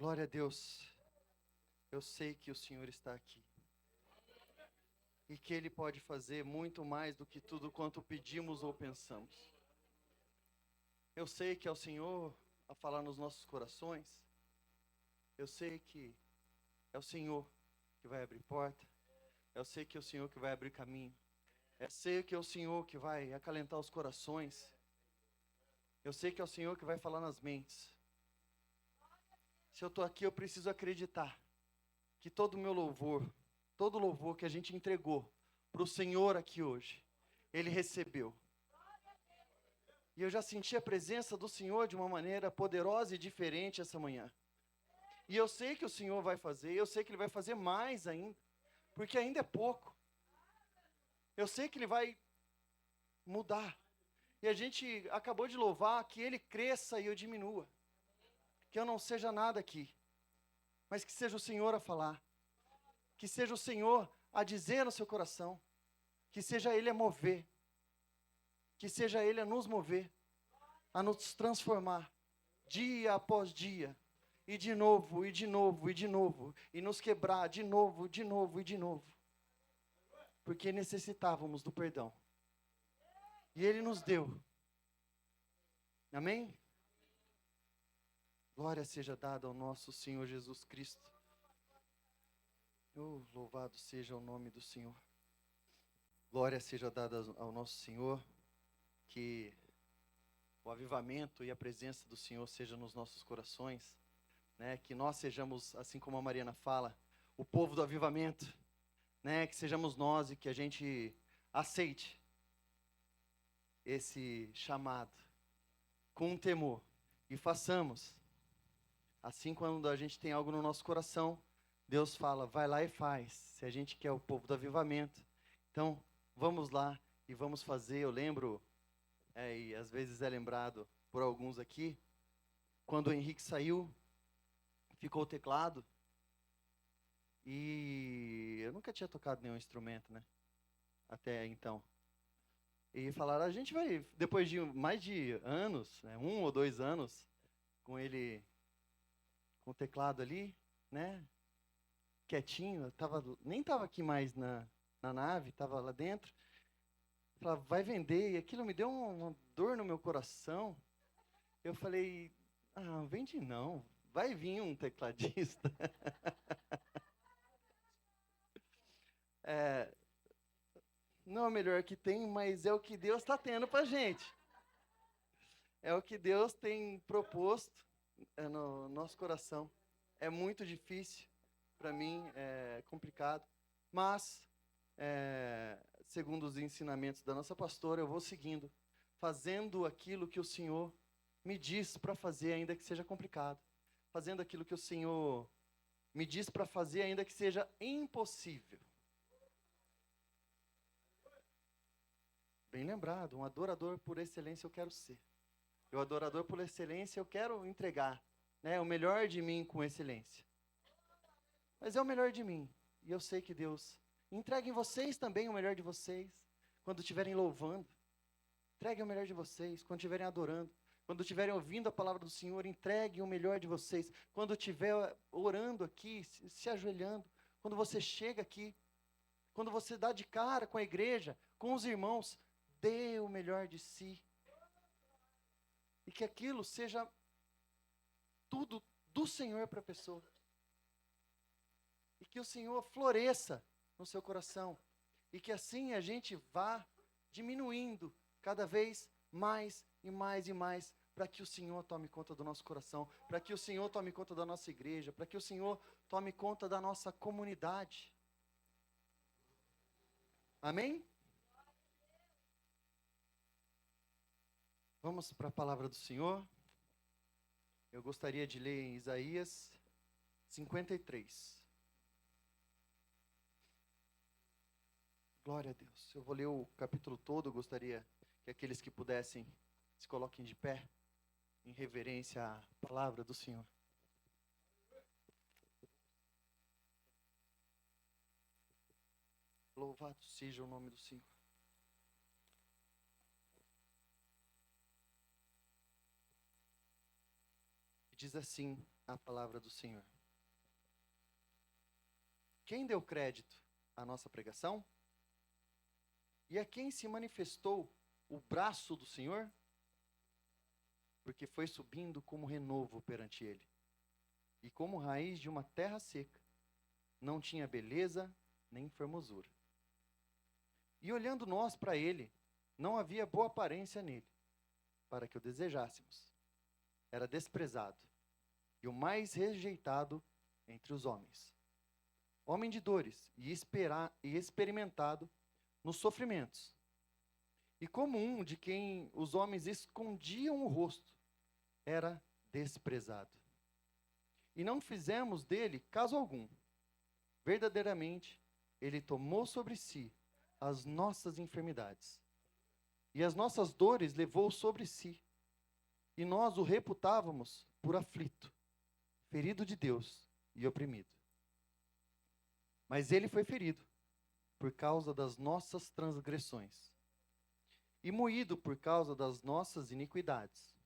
Glória a Deus. Eu sei que o Senhor está aqui. E que Ele pode fazer muito mais do que tudo quanto pedimos ou pensamos. Eu sei que é o Senhor a falar nos nossos corações. Eu sei que é o Senhor que vai abrir porta. Eu sei que é o Senhor que vai abrir caminho. Eu sei que é o Senhor que vai acalentar os corações. Eu sei que é o Senhor que vai falar nas mentes. Se eu estou aqui, eu preciso acreditar que todo o meu louvor, todo louvor que a gente entregou para o Senhor aqui hoje, Ele recebeu. E eu já senti a presença do Senhor de uma maneira poderosa e diferente essa manhã. E eu sei que o Senhor vai fazer, eu sei que Ele vai fazer mais ainda, porque ainda é pouco. Eu sei que Ele vai mudar. E a gente acabou de louvar que Ele cresça e eu diminua. Que eu não seja nada aqui, mas que seja o Senhor a falar. Que seja o Senhor a dizer no seu coração. Que seja Ele a mover. Que seja Ele a nos mover, a nos transformar, dia após dia. E de novo, e de novo, e de novo. E nos quebrar de novo, de novo e de novo. Porque necessitávamos do perdão. E Ele nos deu. Amém? Glória seja dada ao nosso Senhor Jesus Cristo. Oh, louvado seja o nome do Senhor. Glória seja dada ao nosso Senhor. Que o avivamento e a presença do Senhor seja nos nossos corações. Né? Que nós sejamos, assim como a Mariana fala, o povo do avivamento. Né? Que sejamos nós e que a gente aceite esse chamado com temor. E façamos. Assim, quando a gente tem algo no nosso coração, Deus fala, vai lá e faz. Se a gente quer o povo do avivamento. Então, vamos lá e vamos fazer. Eu lembro, e às vezes é lembrado por alguns aqui, quando o Henrique saiu, ficou o teclado. E eu nunca tinha tocado nenhum instrumento, né? Até então. E falaram, a gente vai, depois de mais de anos, né, 1 ou 2 anos, com ele, com o teclado ali, né? Quietinho, nem estava aqui mais na nave, estava lá dentro. Falava, vai vender, e aquilo me deu uma dor no meu coração. Eu falei, não vende não, vai vir um tecladista. Não é o melhor que tem, mas é o que Deus está tendo para a gente. É o que Deus tem proposto no nosso coração. É muito difícil, para mim é complicado, mas segundo os ensinamentos da nossa pastora, eu vou seguindo, fazendo aquilo que o Senhor me diz para fazer, ainda que seja complicado. Fazendo aquilo que o Senhor me diz para fazer, ainda que seja impossível. Bem lembrado, um adorador por excelência eu quero ser. E o adorador por excelência eu quero entregar, né, o melhor de mim com excelência. Mas é o melhor de mim. E eu sei que Deus entregue em vocês também o melhor de vocês, quando estiverem louvando. Entregue o melhor de vocês, quando estiverem adorando. Quando estiverem ouvindo a palavra do Senhor, entregue o melhor de vocês. Quando estiver orando aqui, se ajoelhando. Quando você chega aqui. Quando você dá de cara com a igreja, com os irmãos, dê o melhor de si. E que aquilo seja tudo do Senhor para a pessoa. E que o Senhor floresça no seu coração. E que assim a gente vá diminuindo cada vez mais e mais e mais, para que o Senhor tome conta do nosso coração, para que o Senhor tome conta da nossa igreja, para que o Senhor tome conta da nossa comunidade. Amém? Vamos para a palavra do Senhor. Eu gostaria de ler em Isaías 53. Glória a Deus. Eu vou ler o capítulo todo. Eu gostaria que aqueles que pudessem se coloquem de pé em reverência à palavra do Senhor. Louvado seja o nome do Senhor. E diz assim a palavra do Senhor. Quem deu crédito à nossa pregação? E a quem se manifestou o braço do Senhor? Porque foi subindo como renovo perante ele, e como raiz de uma terra seca, não tinha beleza nem formosura. E olhando nós para ele, não havia boa aparência nele, para que o desejássemos. Era desprezado, e o mais rejeitado entre os homens. Homem de dores, e experimentado nos sofrimentos. E como um de quem os homens escondiam o rosto, era desprezado. E não fizemos dele caso algum. Verdadeiramente, ele tomou sobre si as nossas enfermidades, e as nossas dores levou sobre si. E nós o reputávamos por aflito, ferido de Deus e oprimido. Mas ele foi ferido por causa das nossas transgressões, e moído por causa das nossas iniquidades.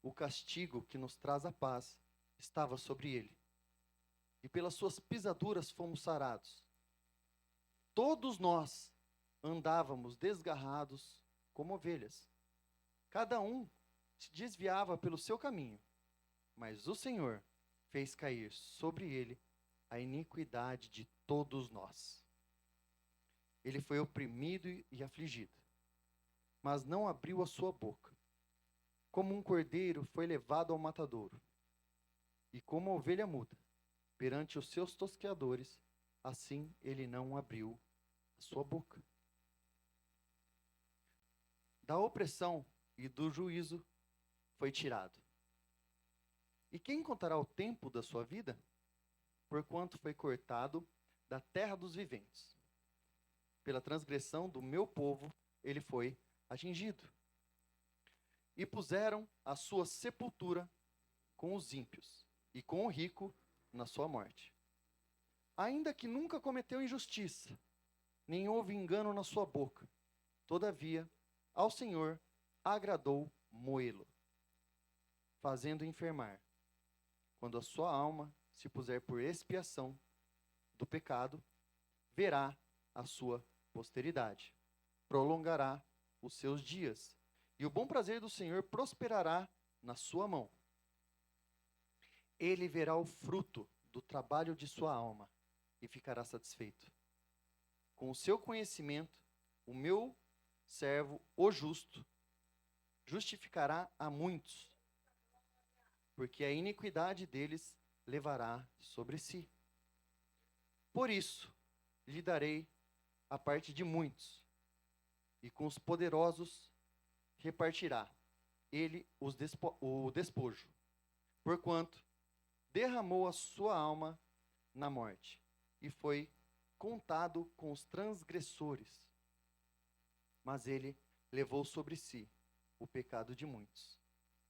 O castigo que nos traz a paz estava sobre ele, e pelas suas pisaduras fomos sarados. Todos nós andávamos desgarrados como ovelhas. Cada um se desviava pelo seu caminho, mas o Senhor fez cair sobre ele a iniquidade de todos nós. Ele foi oprimido e afligido, mas não abriu a sua boca. Como um cordeiro foi levado ao matadouro, e como a ovelha muda perante os seus tosqueadores, assim ele não abriu a sua boca. Da opressão e do juízo foi tirado. E quem contará o tempo da sua vida? Porquanto foi cortado da terra dos viventes. Pela transgressão do meu povo ele foi atingido. E puseram a sua sepultura com os ímpios, e com o rico na sua morte. Ainda que nunca cometeu injustiça, nem houve engano na sua boca, todavia, ao Senhor agradou moê-lo, fazendo enfermar. Quando a sua alma se puser por expiação do pecado, verá a sua posteridade, prolongará os seus dias, e o bom prazer do Senhor prosperará na sua mão. Ele verá o fruto do trabalho de sua alma e ficará satisfeito. Com o seu conhecimento, o meu servo, o justo, justificará a muitos, porque a iniquidade deles levará sobre si. Por isso, lhe darei a parte de muitos, e com os poderosos repartirá ele o despojo, porquanto derramou a sua alma na morte, e foi contado com os transgressores. Mas ele levou sobre si o pecado de muitos,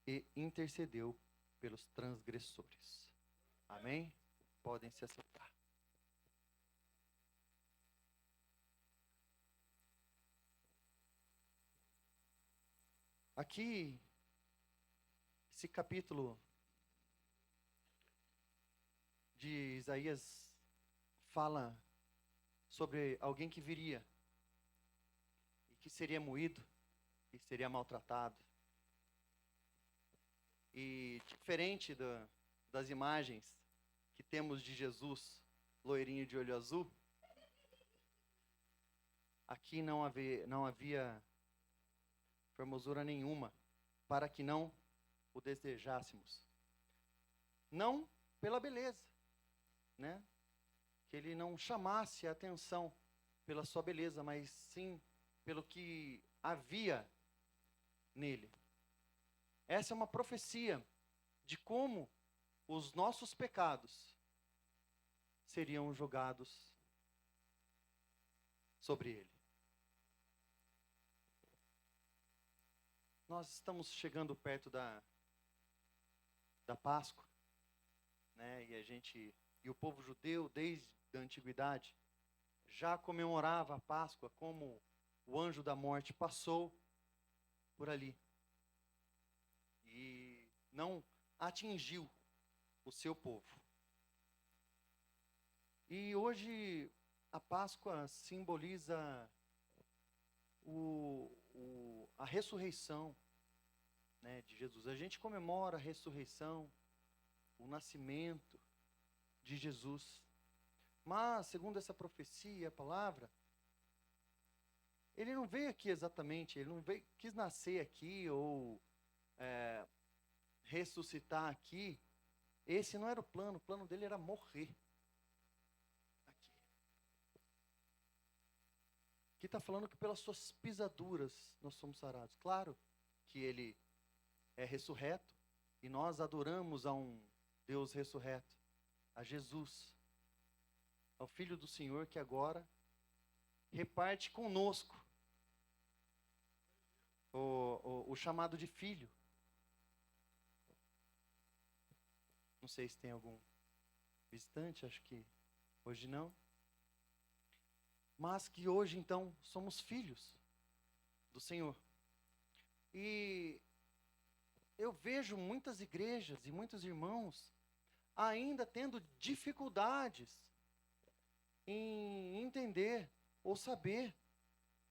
e intercedeu pelos transgressores. Amém? Podem se assentar. Aqui, esse capítulo de Isaías fala sobre alguém que viria, e que seria moído, e seria maltratado. E diferente das imagens que temos de Jesus, loirinho de olho azul, aqui não havia formosura nenhuma, para que não o desejássemos. Não pela beleza, né? Que ele não chamasse a atenção pela sua beleza, mas sim pelo que havia nele. Essa é uma profecia de como os nossos pecados seriam jogados sobre ele. Nós estamos chegando perto da Páscoa, né? E o povo judeu, desde a antiguidade, já comemorava a Páscoa como o anjo da morte passou por ali e não atingiu o seu povo. E hoje a Páscoa simboliza a ressurreição, né, de Jesus. A gente comemora a ressurreição, o nascimento de Jesus. Mas, segundo essa profecia, a palavra, ele não veio aqui exatamente, ele não veio, quis nascer aqui ou ressuscitar aqui. Esse não era o plano dele era morrer aqui. Aqui está falando que pelas suas pisaduras nós somos sarados. Claro que ele é ressurreto e nós adoramos a um Deus ressurreto, a Jesus, ao Filho do Senhor que agora reparte conosco o chamado de filho. Não sei se tem algum visitante, acho que hoje não. Mas que hoje, então, somos filhos do Senhor. E eu vejo muitas igrejas e muitos irmãos ainda tendo dificuldades em entender ou saber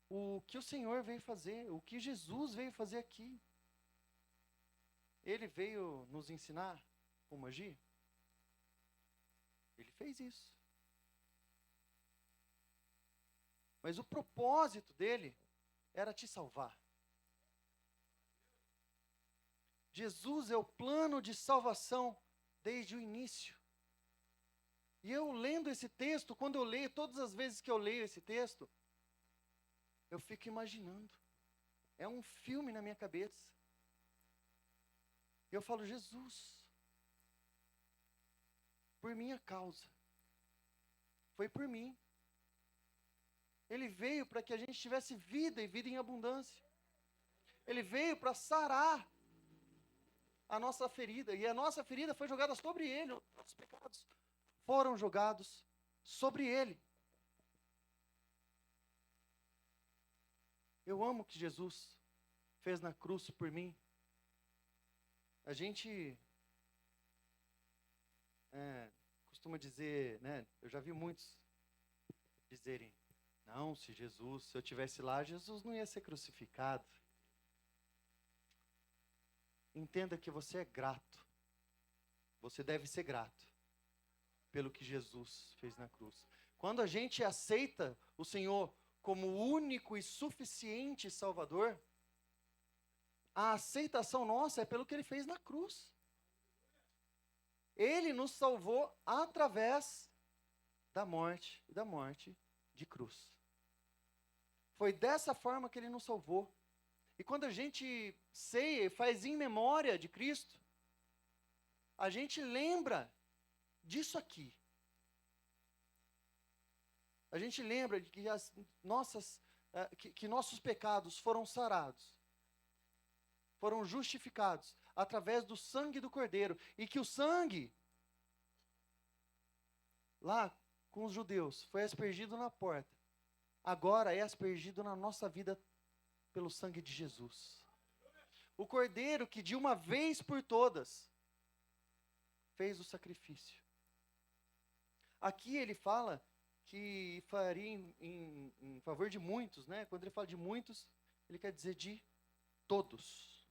o que o Senhor veio fazer, o que Jesus veio fazer aqui. Ele veio nos ensinar como agir? Ele fez isso. Mas o propósito dele era te salvar. Jesus é o plano de salvação desde o início. E eu lendo esse texto, quando eu leio, todas as vezes que eu leio esse texto, eu fico imaginando. É um filme na minha cabeça. Eu falo, Jesus, por minha causa, foi por mim. Ele veio para que a gente tivesse vida e vida em abundância. Ele veio para sarar a nossa ferida. E a nossa ferida foi jogada sobre ele. Os pecados foram jogados sobre ele. Eu amo o que Jesus fez na cruz por mim. A gente costuma dizer, né? Eu já vi muitos dizerem, não, se eu tivesse lá, Jesus não ia ser crucificado. Entenda que você é grato. Você deve ser grato pelo que Jesus fez na cruz. Quando a gente aceita o Senhor como o único e suficiente Salvador, a aceitação nossa é pelo que Ele fez na cruz. Ele nos salvou através da morte de cruz. Foi dessa forma que Ele nos salvou. E quando a gente ceia e faz em memória de Cristo, a gente lembra disso aqui. A gente lembra de que que nossos pecados foram sarados, foram justificados através do sangue do Cordeiro. E que o sangue, lá com os judeus, foi aspergido na porta. Agora é aspergido na nossa vida pelo sangue de Jesus. O Cordeiro que de uma vez por todas fez o sacrifício. Aqui ele fala que faria em favor de muitos, né? Quando ele fala de muitos, ele quer dizer de todos.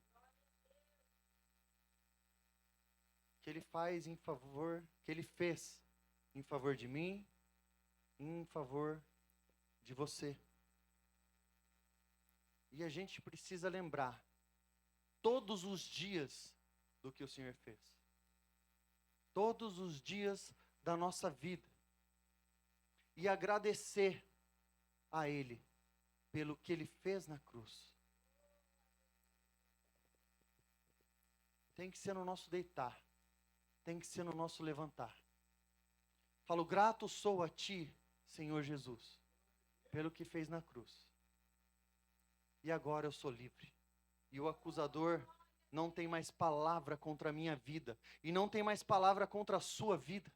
Que ele faz em favor, que ele fez em favor de mim, em favor de você. E a gente precisa lembrar todos os dias do que o Senhor fez. Todos os dias da nossa vida. E agradecer a Ele pelo que Ele fez na cruz. Tem que ser no nosso deitar. Tem que ser no nosso levantar. Falo, grato sou a Ti, Senhor Jesus, pelo que fez na cruz. E agora eu sou livre. E o acusador não tem mais palavra contra a minha vida. E não tem mais palavra contra a sua vida.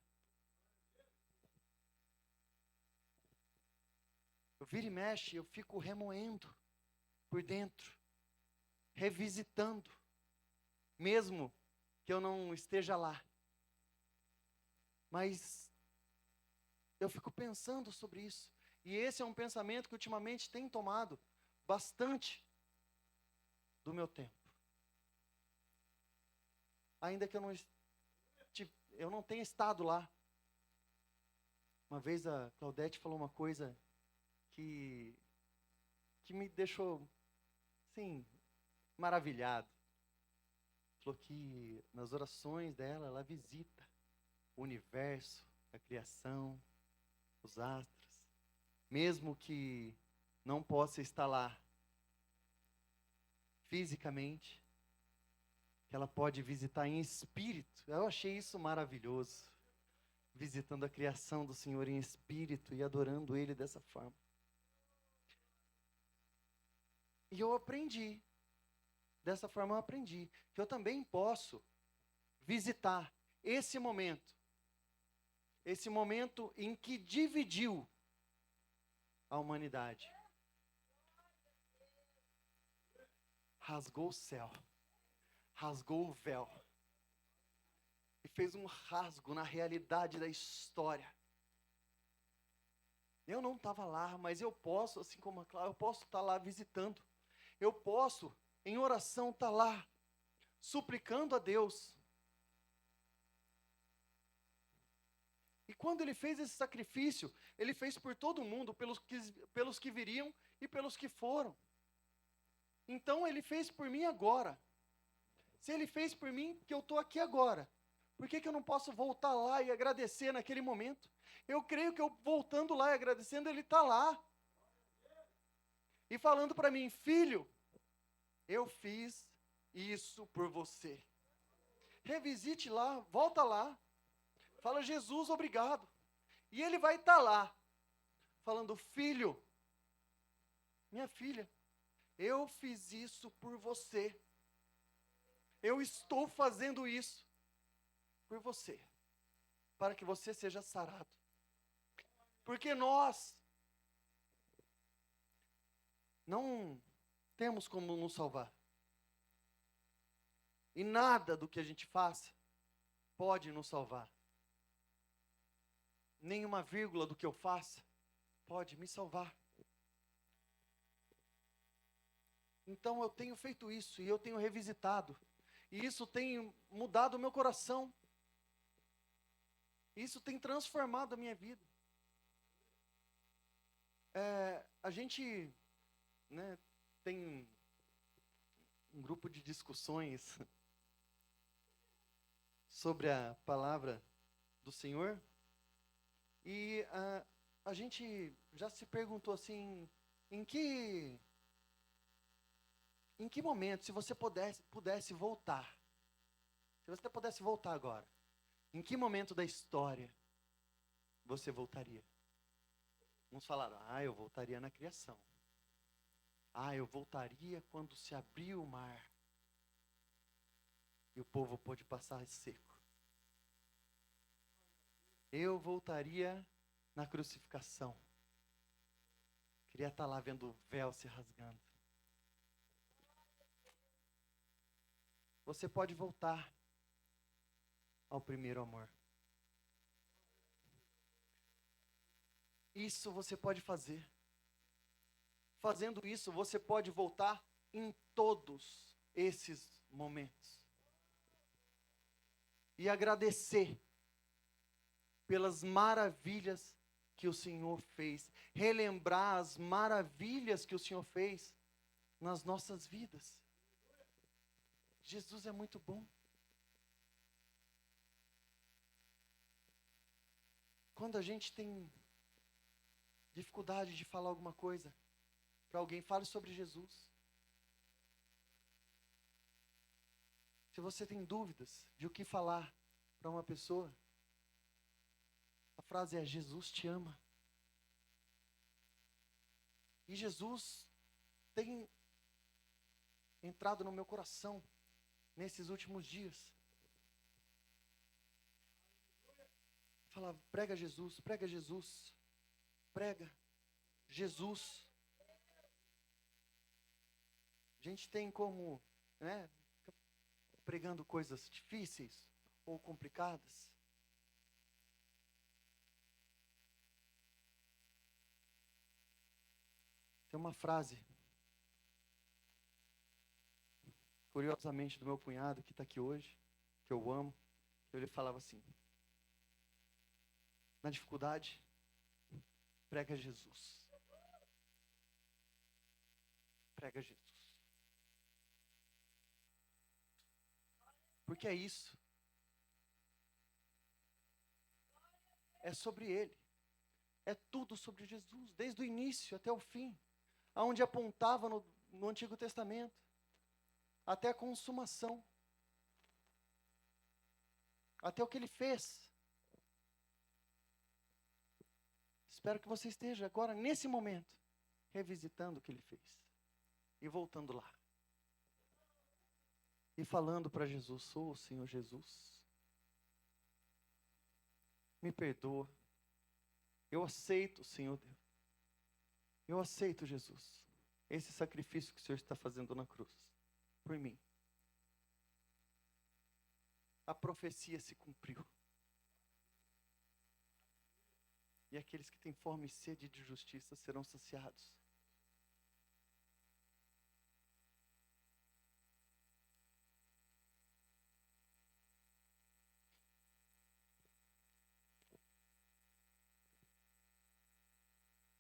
Eu viro e mexe, eu fico remoendo por dentro. Revisitando. Mesmo que eu não esteja lá. Mas eu fico pensando sobre isso. E esse é um pensamento que ultimamente tem tomado bastante do meu tempo. Ainda que eu não tenha estado lá. Uma vez a Claudete falou uma coisa que me deixou, assim, maravilhado. Falou que nas orações dela, ela visita o universo, a criação, os astros. Mesmo que não possa estar lá fisicamente, que ela pode visitar em espírito. Eu achei isso maravilhoso. Visitando a criação do Senhor em espírito e adorando Ele dessa forma. E eu aprendi, dessa forma eu aprendi, que eu também posso visitar esse momento em que dividiu a humanidade. Rasgou o céu, rasgou o véu, e fez um rasgo na realidade da história. Eu não estava lá, mas eu posso, assim como a Cláudia, eu posso estar lá visitando. Eu posso, em oração, estar lá, suplicando a Deus. E quando ele fez esse sacrifício, ele fez por todo mundo, pelos que viriam e pelos que foram. Então ele fez por mim agora. Se ele fez por mim, que eu estou aqui agora, por que eu não posso voltar lá e agradecer naquele momento? Eu creio que eu voltando lá e agradecendo, ele está lá. E falando para mim, filho, eu fiz isso por você. Revisite lá, volta lá. Fala, Jesus, obrigado. E ele vai estar lá, falando, filho, minha filha, eu fiz isso por você. Eu estou fazendo isso por você, para que você seja sarado. Porque nós não temos como nos salvar. E nada do que a gente faça pode nos salvar. Nenhuma vírgula do que eu faça pode me salvar. Então eu tenho feito isso e eu tenho revisitado. E isso tem mudado o meu coração. Isso tem transformado a minha vida. A gente, né, tem um grupo de discussões sobre a palavra do Senhor. E a gente já se perguntou assim, em que momento, se você pudesse voltar, se você pudesse voltar agora, em que momento da história você voltaria? Uns falaram, eu voltaria na criação. Eu voltaria quando se abriu o mar e o povo pôde passar seco. Eu voltaria na crucificação. Queria estar lá vendo o véu se rasgando. Você pode voltar ao primeiro amor. Isso você pode fazer. Fazendo isso, você pode voltar em todos esses momentos. E agradecer pelas maravilhas que o Senhor fez. Relembrar as maravilhas que o Senhor fez nas nossas vidas. Jesus é muito bom. Quando a gente tem dificuldade de falar alguma coisa para alguém, fale sobre Jesus. Se você tem dúvidas de o que falar para uma pessoa, a frase é: Jesus te ama. E Jesus tem entrado no meu coração nesses últimos dias. Fala, prega Jesus, prega Jesus, prega Jesus. A gente tem como, né, pregando coisas difíceis ou complicadas. Tem uma frase, curiosamente, do meu cunhado, que está aqui hoje, que eu amo. Ele falava assim: na dificuldade, prega Jesus. Prega Jesus. Porque é isso. É sobre Ele. É tudo sobre Jesus, desde o início até o fim. Aonde apontava no Antigo Testamento. Até a consumação. Até o que Ele fez. Espero que você esteja agora, nesse momento, revisitando o que Ele fez. E voltando lá. E falando para Jesus: oh, Senhor Jesus, me perdoa. Eu aceito, Senhor Deus. Eu aceito, Jesus, esse sacrifício que o Senhor está fazendo na cruz, por mim. A profecia se cumpriu. E aqueles que têm fome e sede de justiça serão saciados.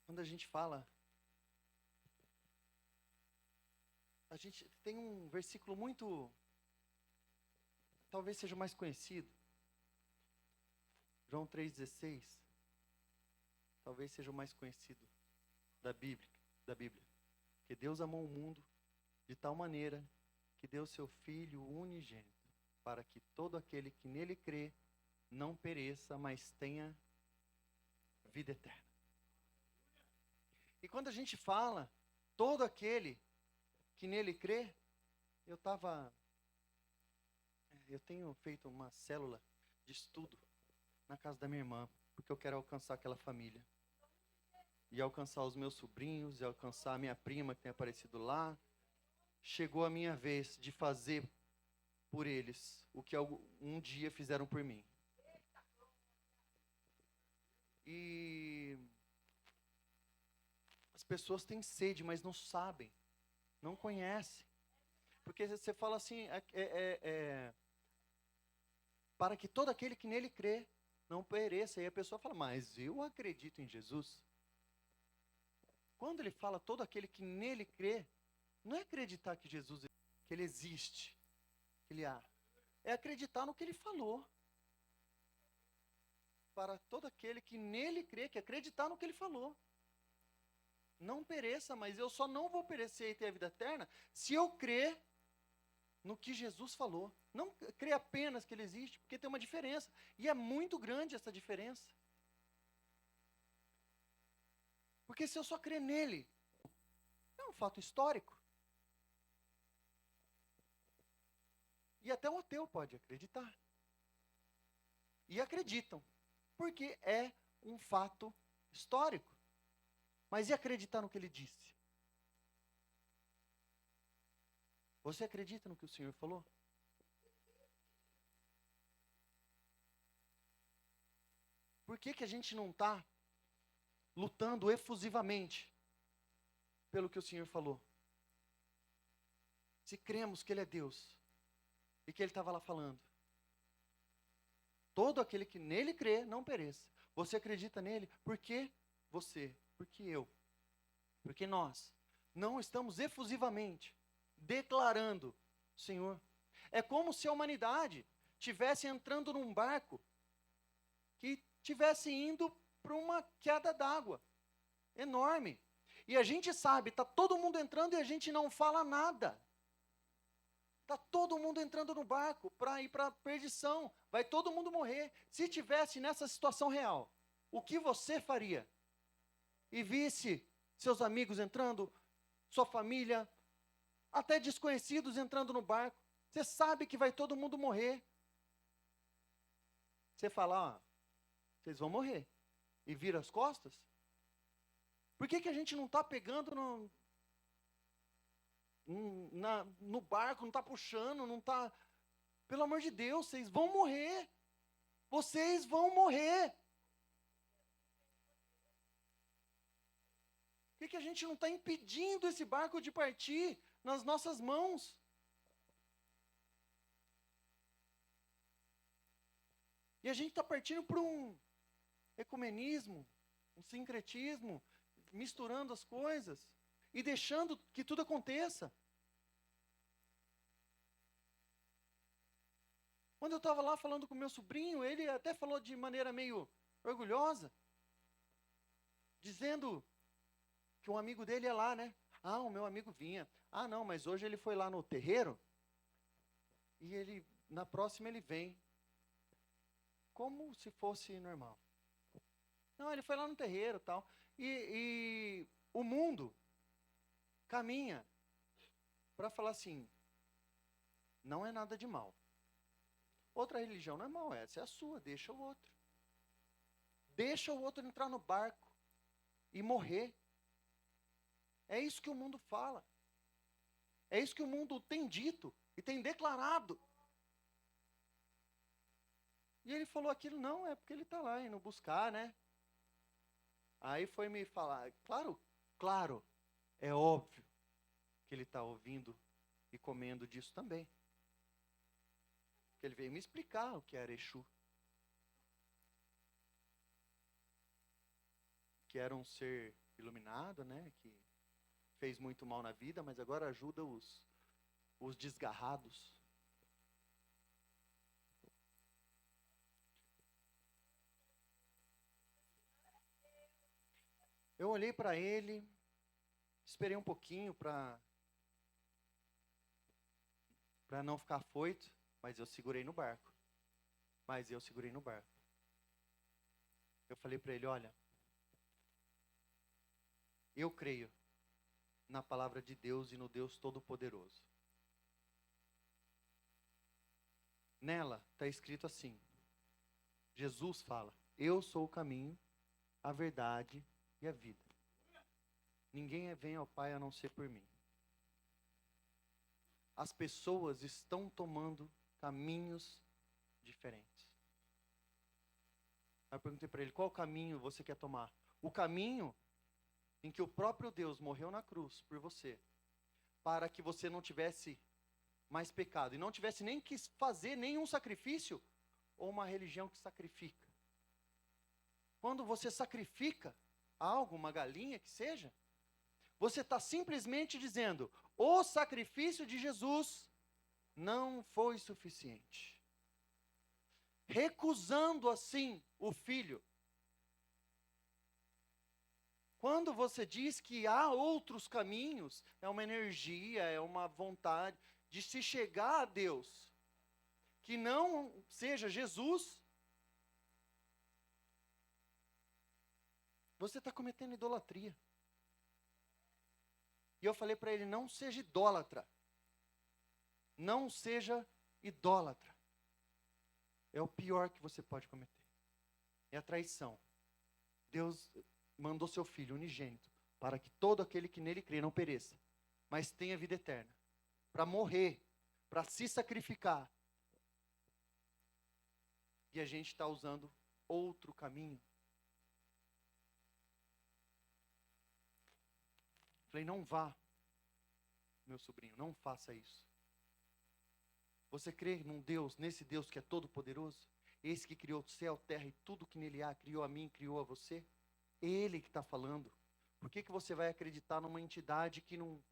Quando a gente fala, a gente tem um versículo muito, talvez seja o mais conhecido, João 3,16, talvez seja o mais conhecido da Bíblia, que Deus amou o mundo de tal maneira que deu seu Filho unigênito, para que todo aquele que nele crê não pereça, mas tenha vida eterna. E quando a gente fala, todo aquele que nele crê, eu tenho feito uma célula de estudo na casa da minha irmã, porque eu quero alcançar aquela família. E alcançar os meus sobrinhos, e alcançar a minha prima que tem aparecido lá. Chegou a minha vez de fazer por eles o que um dia fizeram por mim. E as pessoas têm sede, mas não sabem, não conhecem. Porque você fala assim, para que todo aquele que nele crê não pereça. E a pessoa fala: mas eu acredito em Jesus. Quando ele fala todo aquele que nele crê, não é acreditar que Jesus, que ele existe, que ele há. É acreditar no que ele falou. Para todo aquele que nele crê, que acreditar no que ele falou. Não pereça, mas eu só não vou perecer e ter a vida eterna se eu crer no que Jesus falou. Não crer apenas que ele existe, porque tem uma diferença. E é muito grande essa diferença. Porque se eu só crer nele, é um fato histórico. E até um ateu pode acreditar. E acreditam, porque é um fato histórico. Mas e acreditar no que ele disse? Você acredita no que o Senhor falou? Por que a gente não está lutando efusivamente pelo que o Senhor falou? Se cremos que Ele é Deus e que Ele estava lá falando. Todo aquele que nele crê não pereça. Você acredita nele? Por que você? Porque eu? Porque nós não estamos efusivamente declarando: Senhor. É como se a humanidade estivesse entrando num barco que estivesse indo para uma queda d'água enorme. E a gente sabe, está todo mundo entrando e a gente não fala nada. Está todo mundo entrando no barco para ir para a perdição. Vai todo mundo morrer. Se tivesse nessa situação real, o que você faria? E visse seus amigos entrando, sua família, até desconhecidos entrando no barco. Você sabe que vai todo mundo morrer. Você fala: vocês vão morrer. E vira as costas? Por que a gente não está pegando no barco, não está puxando, não está... Pelo amor de Deus, vocês vão morrer. Vocês vão morrer. Por que a gente não está impedindo esse barco de partir nas nossas mãos? E a gente está partindo para um ecumenismo, um sincretismo, misturando as coisas e deixando que tudo aconteça. Quando eu estava lá falando com meu sobrinho, ele até falou de maneira meio orgulhosa, dizendo que um amigo dele ia lá, né? Ah, o meu amigo vinha. Ah, não, mas hoje ele foi lá no terreiro e ele, na próxima ele vem. Como se fosse normal. Não, ele foi lá no terreiro e tal. E o mundo caminha para falar assim, não é nada de mal. Outra religião não é mal, essa é a sua, deixa o outro. Deixa o outro entrar no barco e morrer. É isso que o mundo fala. É isso que o mundo tem dito e tem declarado. E ele falou aquilo, não, é porque ele está lá indo buscar, né? Aí foi me falar, claro, é óbvio que ele está ouvindo e comendo disso também. Porque ele veio me explicar o que era Exu. Que era um ser iluminado, né? Que fez muito mal na vida, mas agora ajuda os desgarrados. Eu olhei para ele, esperei um pouquinho para não ficar afoito, mas eu segurei no barco. Eu falei para ele, olha, eu creio na palavra de Deus e no Deus Todo-Poderoso. Nela está escrito assim, Jesus fala, eu sou o caminho, a verdade e a vida. Ninguém vem ao Pai a não ser por mim. As pessoas estão tomando caminhos diferentes. Aí eu perguntei para ele, qual caminho você quer tomar? O caminho em que o próprio Deus morreu na cruz por você, para que você não tivesse mais pecado, e não tivesse nem que fazer nenhum sacrifício, ou uma religião que sacrifica. Quando você sacrifica algo, uma galinha que seja, você está simplesmente dizendo, o sacrifício de Jesus não foi suficiente. Recusando assim o filho. Quando você diz que há outros caminhos, é uma energia, é uma vontade de se chegar a Deus, que não seja Jesus, você está cometendo idolatria. E eu falei para ele, não seja idólatra. Não seja idólatra. É o pior que você pode cometer. É a traição. Deus mandou seu Filho unigênito para que todo aquele que nele crê não pereça, mas tenha vida eterna. Para morrer, para se sacrificar. E a gente está usando outro caminho. Falei, não vá, meu sobrinho, não faça isso. Você crê num Deus, nesse Deus que é todo poderoso? Esse que criou o céu, terra e tudo que nele há, criou a mim, criou a você? Ele que está falando. Por que você vai acreditar numa entidade que não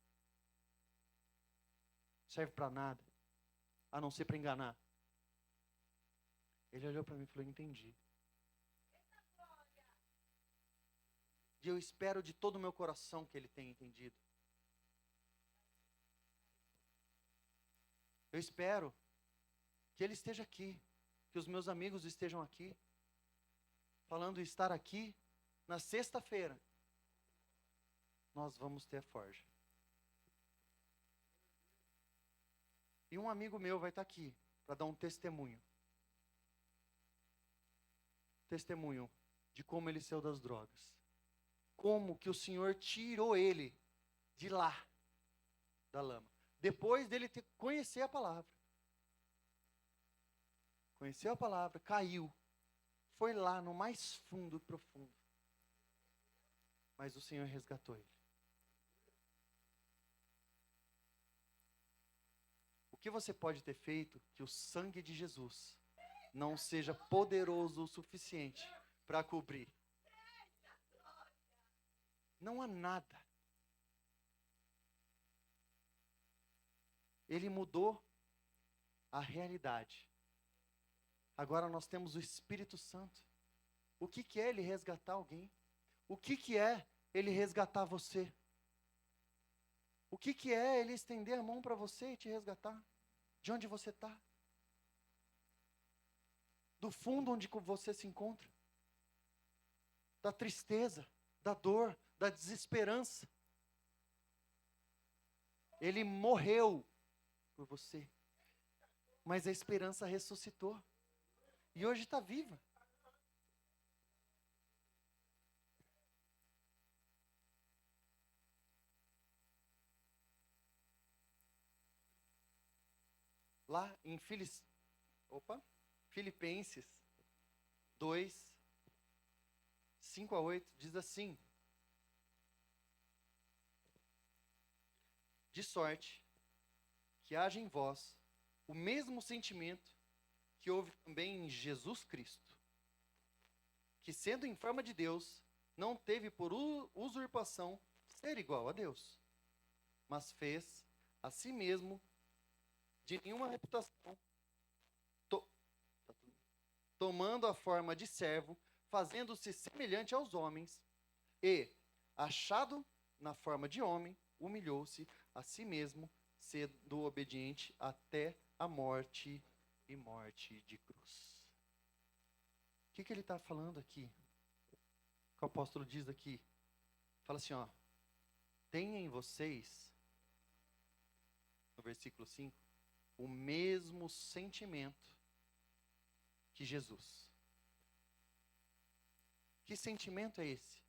serve para nada, a não ser para enganar? Ele olhou para mim e falou, entendi. E eu espero de todo o meu coração que ele tenha entendido. Eu espero que ele esteja aqui, que os meus amigos estejam aqui, falando estar aqui, na sexta-feira, nós vamos ter a forja. E um amigo meu vai estar aqui, para dar um testemunho. Testemunho de como ele saiu das drogas. Como que o Senhor tirou ele de lá, da lama. Depois dele conhecer a palavra. Conheceu a palavra, caiu. Foi lá no mais fundo e profundo. Mas o Senhor resgatou ele. que você pode ter feito que o sangue de Jesus não seja poderoso o suficiente para cobrir? Não há nada. Ele mudou a realidade. Agora nós temos o Espírito Santo. O que é ele resgatar alguém? O que é ele resgatar você? O que é ele estender a mão para você e te resgatar? De onde você está? Do fundo onde você se encontra? Da tristeza, da dor, da desesperança. Ele morreu por você. Mas a esperança ressuscitou. E hoje está viva. Lá em Filipenses 2, 5 a 8, diz assim: de sorte que haja em vós o mesmo sentimento que houve também em Jesus Cristo, que sendo em forma de Deus, não teve por usurpação ser igual a Deus, mas fez a si mesmo de nenhuma reputação, tomando a forma de servo, fazendo-se semelhante aos homens, e, achado na forma de homem, humilhou-se a si mesmo, sendo obediente até a morte e morte de cruz. O que ele está falando aqui? O que o apóstolo diz aqui? Fala assim, ó: tenha em vocês, no versículo 5, o mesmo sentimento que Jesus. Que sentimento é esse?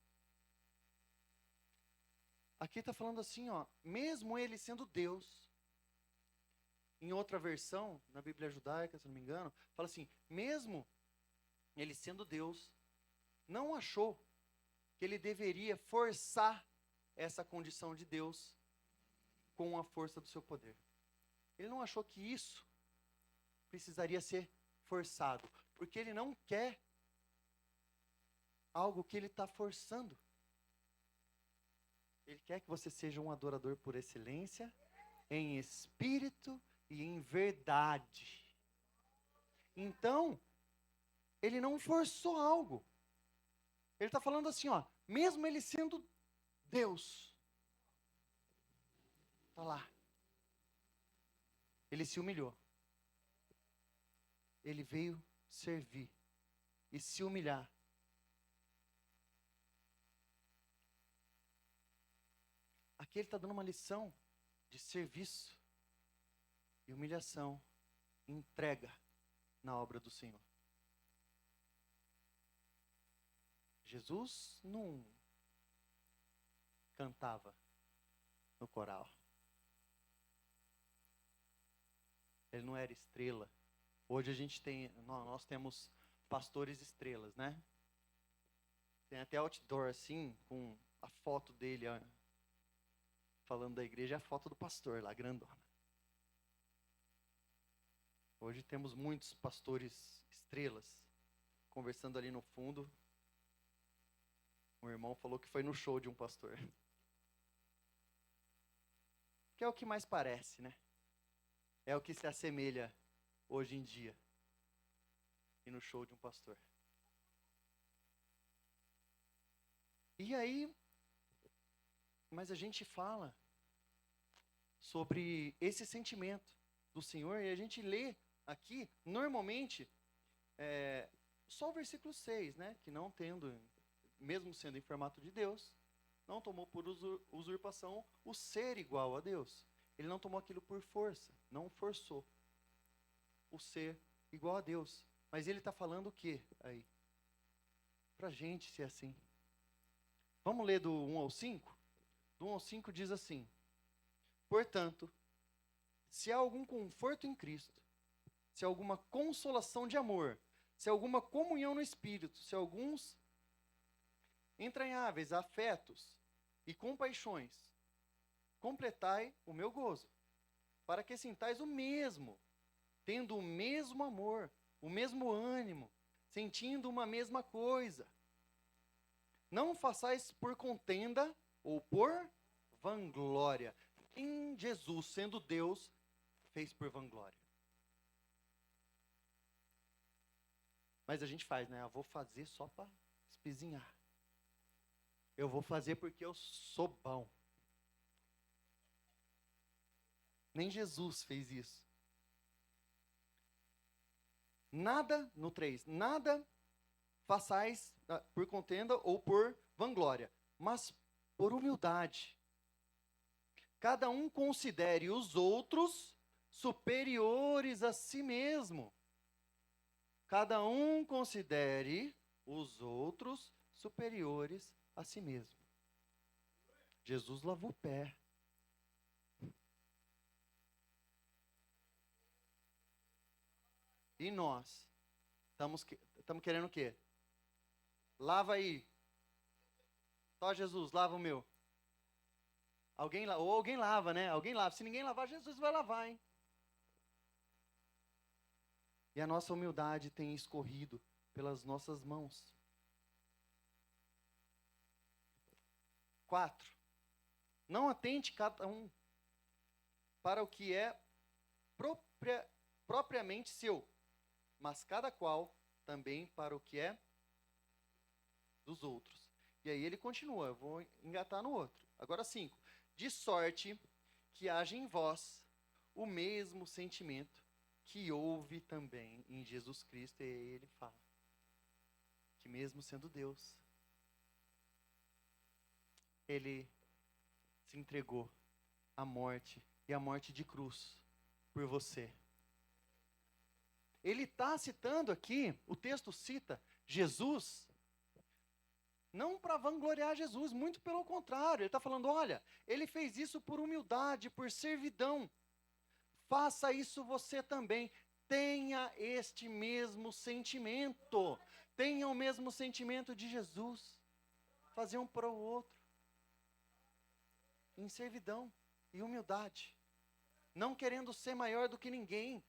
Aqui está falando assim, ó, mesmo ele sendo Deus. Em outra versão, na Bíblia judaica, se não me engano, fala assim: mesmo ele sendo Deus, não achou que ele deveria forçar essa condição de Deus com a força do seu poder. Ele não achou que isso precisaria ser forçado, porque ele não quer algo que ele está forçando. Ele quer que você seja um adorador por excelência, em espírito e em verdade. Então, ele não forçou algo. Ele está falando assim, ó, mesmo ele sendo Deus, está lá. Ele se humilhou. Ele veio servir e se humilhar. Aqui ele está dando uma lição de serviço e humilhação, entrega na obra do Senhor. Jesus não cantava no coral. Ele não era estrela. Hoje a gente tem, nós temos pastores estrelas, né? Tem até outdoor assim, com a foto dele, ó, falando da igreja, a foto do pastor lá, grandona. Hoje temos muitos pastores estrelas, conversando ali no fundo. Um irmão falou que foi no show de um pastor. Que é o que mais parece, né? É o que se assemelha hoje em dia. E no show de um pastor. E aí, mas a gente fala sobre esse sentimento do Senhor e a gente lê aqui, normalmente, só o versículo 6, né? Que não tendo, mesmo sendo em formato de Deus, não tomou por usurpação o ser igual a Deus. Ele não tomou aquilo por força, não forçou o ser igual a Deus. Mas ele está falando o que aí? Para a gente ser assim. Vamos ler do 1 ao 5? Do 1 ao 5 diz assim: portanto, se há algum conforto em Cristo, se há alguma consolação de amor, se há alguma comunhão no Espírito, se há alguns entranháveis afetos e compaixões, completai o meu gozo, para que sintais o mesmo, tendo o mesmo amor, o mesmo ânimo, sentindo uma mesma coisa. Não façais por contenda ou por vanglória. Em Jesus, sendo Deus, fez por vanglória. Mas a gente faz, né? Eu vou fazer só para espizinhar. Eu vou fazer porque eu sou bom. Nem Jesus fez isso. Nada, no 3, nada façais por contenda ou por vanglória, mas por humildade. Cada um considere os outros superiores a si mesmo. Cada um considere os outros superiores a si mesmo. Jesus lavou o pé. E nós? Estamos querendo o quê? Lava aí. Só Jesus, lava o meu. Ou alguém lava, né? Alguém lava. Se ninguém lavar, Jesus vai lavar, hein? E a nossa humildade tem escorrido pelas nossas mãos. 4. Não atente cada um para o que é propriamente seu, mas cada qual também para o que é dos outros. E aí ele continua, eu vou engatar no outro. Agora 5. De sorte que haja em vós o mesmo sentimento que houve também em Jesus Cristo. E aí ele fala que mesmo sendo Deus, ele se entregou à morte, e à morte de cruz, por você. Ele está citando aqui, o texto cita Jesus, não para vangloriar Jesus, muito pelo contrário. Ele está falando, olha, ele fez isso por humildade, por servidão. Faça isso você também. Tenha este mesmo sentimento. Tenha o mesmo sentimento de Jesus. Fazer um para o outro. Em servidão e humildade. Não querendo ser maior do que ninguém.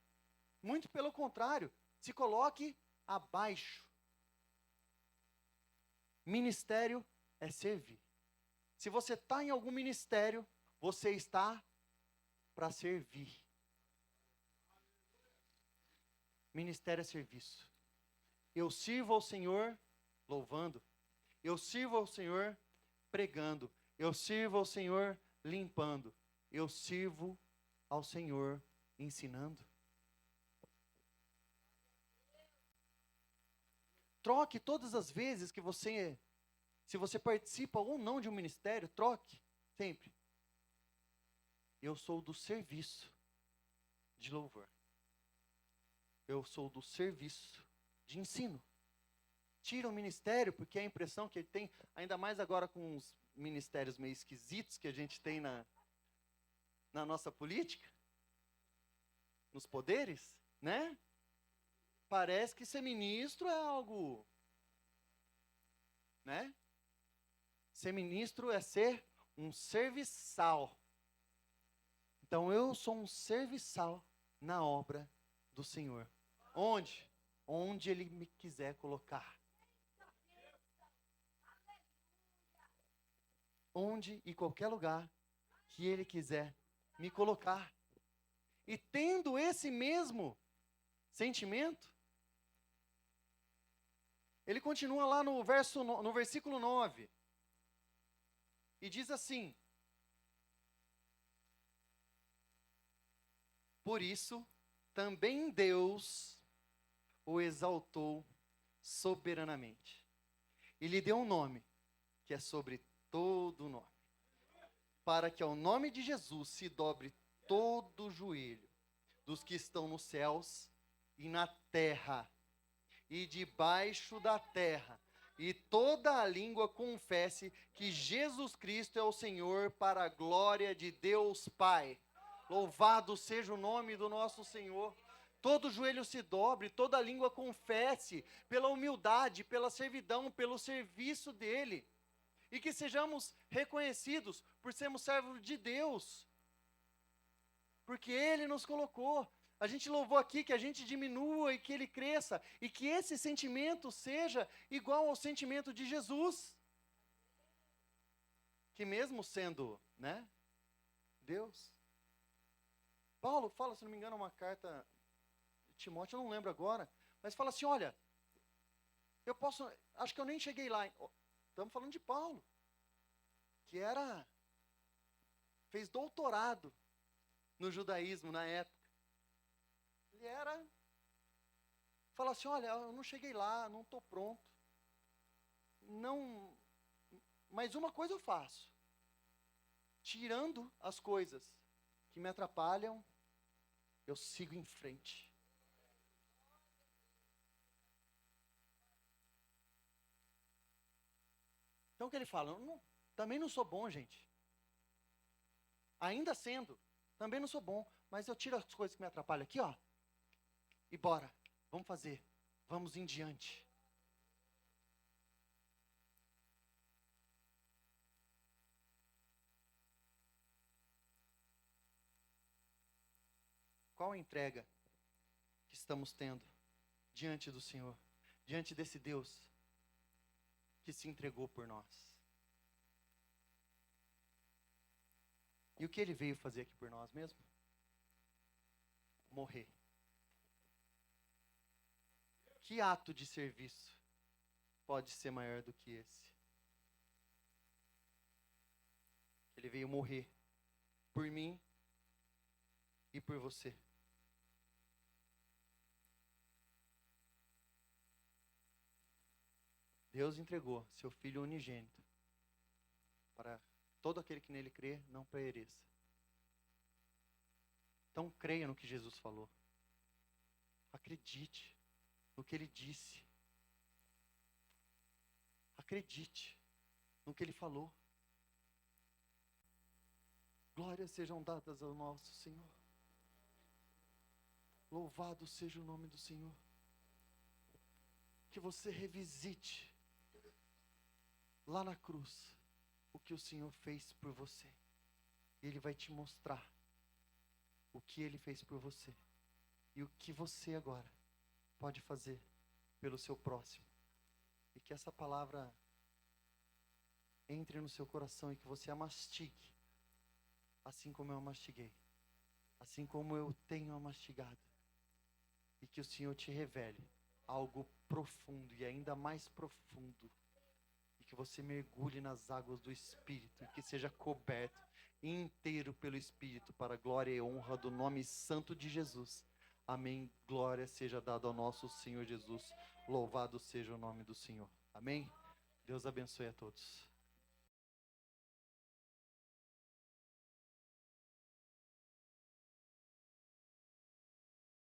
Muito pelo contrário. Se coloque abaixo. Ministério é servir. Se você está em algum ministério, você está para servir. Ministério é serviço. Eu sirvo ao Senhor louvando. Eu sirvo ao Senhor pregando. Eu sirvo ao Senhor limpando. Eu sirvo ao Senhor ensinando. Troque todas as vezes que você, se você participa ou não de um ministério, troque sempre. Eu sou do serviço de louvor. Eu sou do serviço de ensino. Tira o ministério, porque é a impressão que ele tem, ainda mais agora com os ministérios meio esquisitos que a gente tem na nossa política, nos poderes, né? Parece que ser ministro é algo, né? Ser ministro é ser um serviçal. Então eu sou um serviçal na obra do Senhor. Onde? Onde Ele me quiser colocar. Onde e qualquer lugar que Ele quiser me colocar. E tendo esse mesmo sentimento, ele continua lá no versículo 9. E diz assim: por isso, também Deus o exaltou soberanamente. E lhe deu um nome, que é sobre todo nome. Para que ao nome de Jesus se dobre todo o joelho dos que estão nos céus e na terra e debaixo da terra, e toda a língua confesse que Jesus Cristo é o Senhor, para a glória de Deus Pai. Louvado seja o nome do nosso Senhor. Todo joelho se dobre, toda a língua confesse, pela humildade, pela servidão, pelo serviço dEle. E que sejamos reconhecidos por sermos servos de Deus. porque Ele nos colocou. A gente louvou aqui que a gente diminua e que Ele cresça, e que esse sentimento seja igual ao sentimento de Jesus, que mesmo sendo, né, Deus. Paulo fala, se não me engano, uma carta de Timóteo, eu não lembro agora, mas fala assim, olha, eu posso, acho que eu nem cheguei lá, estamos falando de Paulo, que fez doutorado no judaísmo na época. Ele fala assim, olha, eu não cheguei lá, não estou pronto, não, mas uma coisa eu faço, tirando as coisas que me atrapalham, eu sigo em frente. Então o que ele fala? Também não sou bom, gente. Ainda sendo, também não sou bom, mas eu tiro as coisas que me atrapalham aqui, ó, e bora, vamos fazer, vamos em diante. Qual a entrega que estamos tendo diante do Senhor, diante desse Deus que se entregou por nós? E o que Ele veio fazer aqui por nós mesmo? Morrer. Que ato de serviço pode ser maior do que esse? Ele veio morrer por mim e por você. Deus entregou seu Filho unigênito para todo aquele que nele crê, não pereça. Então creia no que Jesus falou. Acredite no que Ele disse. Acredite no que Ele falou. Glórias sejam dadas ao nosso Senhor. Louvado seja o nome do Senhor. Que você revisite lá na cruz o que o Senhor fez por você. E Ele vai te mostrar o que Ele fez por você. E o que você agora pode fazer pelo seu próximo. E que essa palavra entre no seu coração e que você a mastigue, assim como eu a mastiguei, assim como eu tenho a mastigado. E que o Senhor te revele algo profundo e ainda mais profundo. E que você mergulhe nas águas do Espírito e que seja coberto inteiro pelo Espírito para a glória e honra do nome santo de Jesus. Amém. Glória seja dada ao nosso Senhor Jesus. Louvado seja o nome do Senhor. Amém. Deus abençoe a todos.